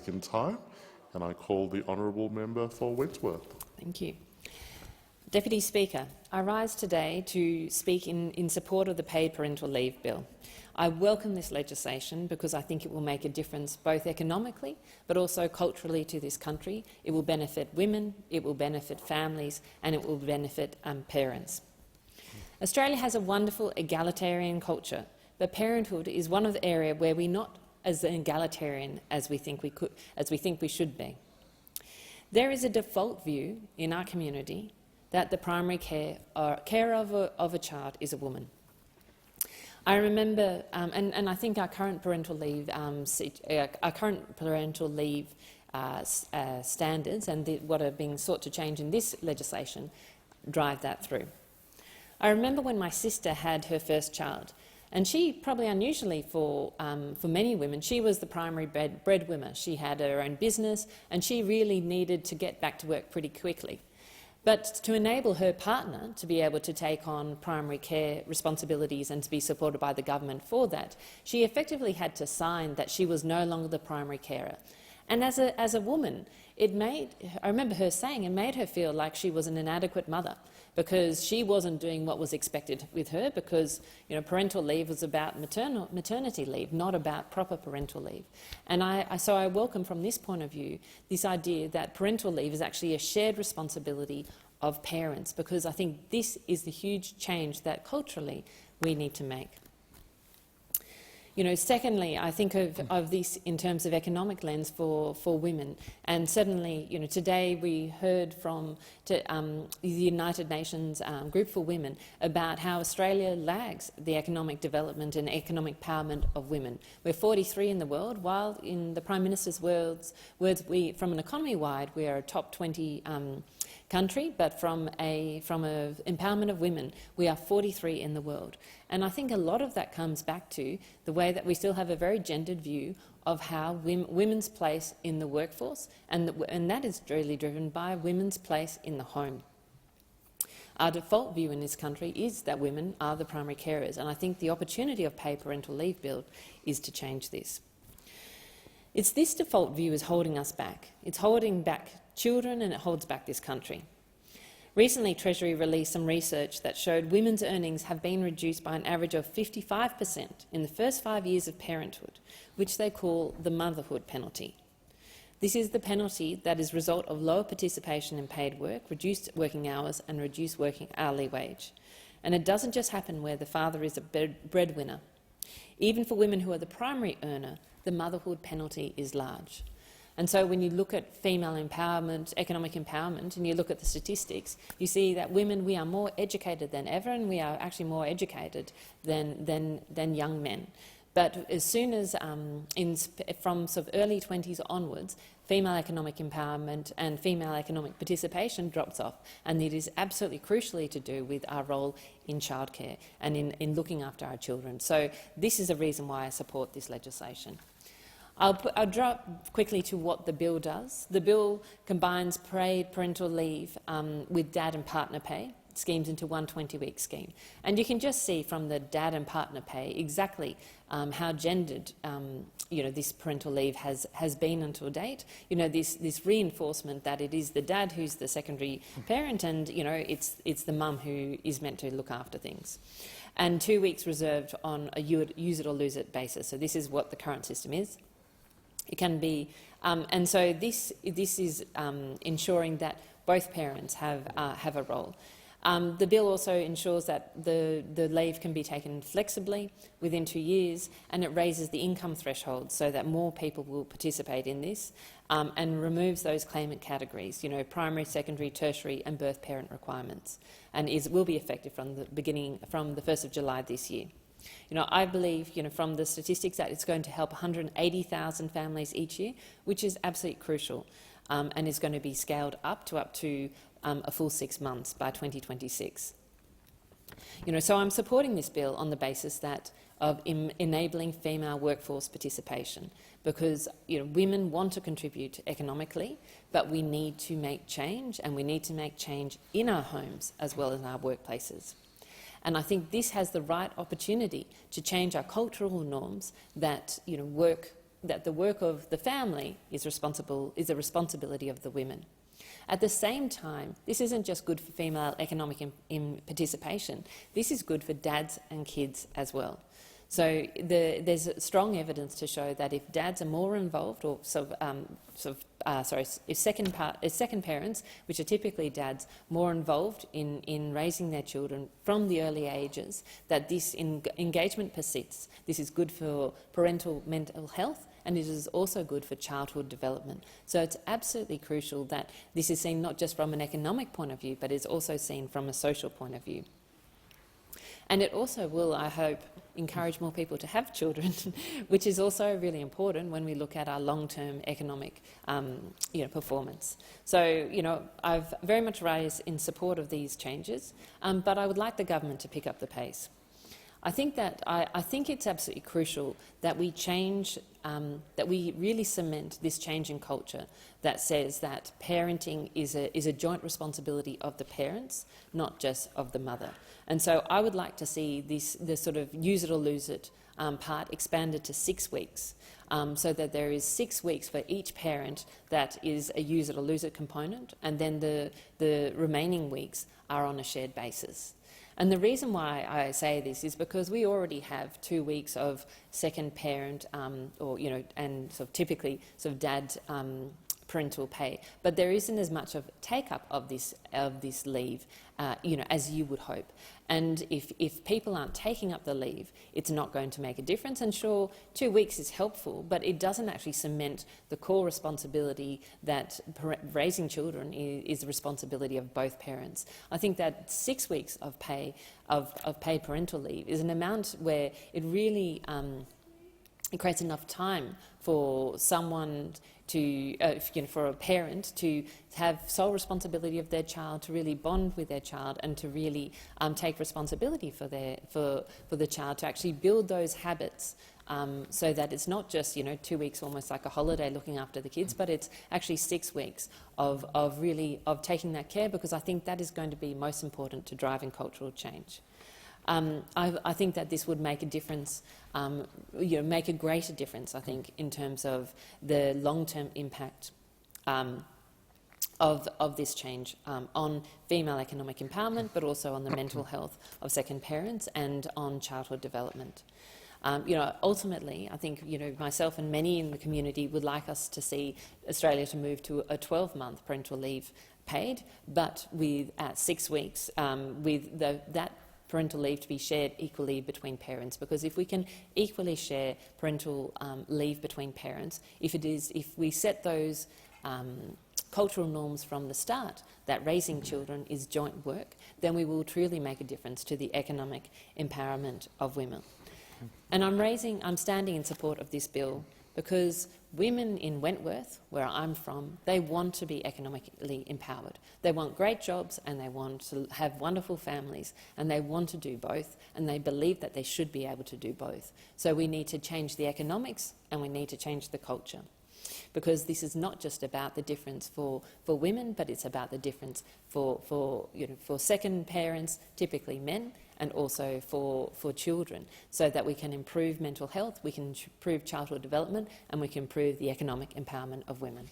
second time, and I call the honourable member for Wentworth. Thank you. Deputy Speaker, I rise today to speak in support of the Paid Parental Leave Bill. I welcome this legislation because I think it will make a difference both economically but also culturally to this country. It will benefit women, it will benefit families, and it will benefit parents. Australia has a wonderful egalitarian culture, but parenthood is one of the areas where we're not as egalitarian as we think we should be. There is a default view in our community that the primary care of a child is a woman. I remember, and I think our current parental leave, standards and what are being sought to change in this legislation drive that through. I remember when my sister had her first child, and she, probably unusually for many women, she was the primary breadwinner. She had her own business, and she really needed to get back to work pretty quickly. But to enable her partner to be able to take on primary care responsibilities and to be supported by the government for that, she effectively had to sign that she was no longer the primary carer. And as a woman, I remember her saying, it made her feel like she was an inadequate mother because she wasn't doing what was expected with her because parental leave was about maternity leave, not about proper parental leave. And so I welcome from this point of view this idea that parental leave is actually a shared responsibility of parents, because I think this is the huge change that culturally we need to make. Secondly, I think of this in terms of economic lens for women, and certainly, today we heard from the United Nations Group for Women about how Australia lags the economic development and economic empowerment of women. We're 43 in the world, while in the Prime Minister's words, from an economy-wide, we are a top 20 country, but from a empowerment of women, we are 43 in the world. And I think a lot of that comes back to the way that we still have a very gendered view of how women's place in the workforce, and that is really driven by women's place in the home. Our default view in this country is that women are the primary carers, and I think the opportunity of Paid Parental Leave Bill is to change this. It's this default view is holding us back. It's holding back children, and it holds back this country. Recently, Treasury released some research that showed women's earnings have been reduced by an average of 55% in the first 5 years of parenthood, which they call the motherhood penalty. This is the penalty that is a result of lower participation in paid work, reduced working hours and reduced working hourly wage. And it doesn't just happen where the father is a breadwinner. Even for women who are the primary earner, the motherhood penalty is large. And so when you look at female empowerment, economic empowerment, and you look at the statistics, you see that women, we are more educated than ever, and we are actually more educated than young men. But as soon as, from sort of early 20s onwards, female economic empowerment and female economic participation drops off, and it is absolutely crucially to do with our role in childcare and in looking after our children. So this is a reason why I support this legislation. I'll drop quickly to what the bill does. The bill combines paid parental leave with dad and partner pay schemes into one 20-week scheme. And you can just see from the dad and partner pay exactly how gendered this parental leave has been until date. This reinforcement that it is the dad who's the secondary parent, and it's the mum who is meant to look after things. And 2 weeks reserved on a use it or lose it basis. So this is what the current system is. It can be, and so this is ensuring that both parents have a role. The bill also ensures that the leave can be taken flexibly within 2 years, and it raises the income threshold so that more people will participate in this, and removes those claimant categories, primary, secondary, tertiary and birth parent requirements, and will be effective from the 1st of July this year. I believe, from the statistics, that it's going to help 180,000 families each year, which is absolutely crucial, and is going to be scaled up to a full 6 months by 2026. So I'm supporting this bill on the basis of enabling female workforce participation, because women want to contribute economically, but we need to make change, and we need to make change in our homes as well as in our workplaces. And I think this has the right opportunity to change our cultural norms that work that the work of the family is a responsibility of the women. At the same time, this isn't just good for female economic participation. This is good for dads and kids as well. So there's strong evidence to show that if dads are more involved, or if second parents, which are typically dads, more involved in raising their children from the early ages, that this engagement persists. This is good for parental mental health, and it is also good for childhood development. So it's absolutely crucial that this is seen not just from an economic point of view, but is also seen from a social point of view. And it also will, I hope, encourage more people to have children, which is also really important when we look at our long-term economic performance. So, I've very much raised in support of these changes, but I would like the government to pick up the pace. I think it's absolutely crucial that we change, that we really cement this change in culture that says that parenting is a joint responsibility of the parents, not just of the mother. And so I would like to see the sort of use it or lose it part expanded to 6 weeks, so that there is 6 weeks for each parent that is a use it or lose it component, and then the remaining weeks are on a shared basis. And the reason why I say this is because we already have 2 weeks of second parent, and sort of typically sort of dad parental pay, but there isn't as much of take-up of this leave, as you would hope. And if people aren't taking up the leave, it's not going to make a difference. And sure, 2 weeks is helpful, but it doesn't actually cement the core responsibility that raising children is the responsibility of both parents. I think that 6 weeks of paid parental leave is an amount where it really it creates enough time for someone to, for a parent to have sole responsibility of their child, to really bond with their child, and to really take responsibility for the child, to actually build those habits, so that it's not just 2 weeks almost like a holiday looking after the kids, but it's actually 6 weeks of taking that care, because I think that is going to be most important to driving cultural change. I think that this would make a difference, make a greater difference, I think, in terms of the long-term impact of this change on female economic empowerment, but also on the mental health of second parents and on childhood development. Ultimately, I think myself and many in the community would like us to see Australia to move to a 12-month parental leave paid, but with 6 weeks, with that parental leave to be shared equally between parents, because if we can equally share parental leave between parents, if we set those cultural norms from the start that raising children is joint work, then we will truly make a difference to the economic empowerment of women. And I'm standing in support of this bill because women in Wentworth, where I'm from, they want to be economically empowered. They want great jobs and they want to have wonderful families, and they want to do both, and they believe that they should be able to do both. So we need to change the economics and we need to change the culture, because this is not just about the difference for women, but it's about the difference for second parents, typically men, and also for children, so that we can improve mental health, we can improve childhood development, and we can improve the economic empowerment of women.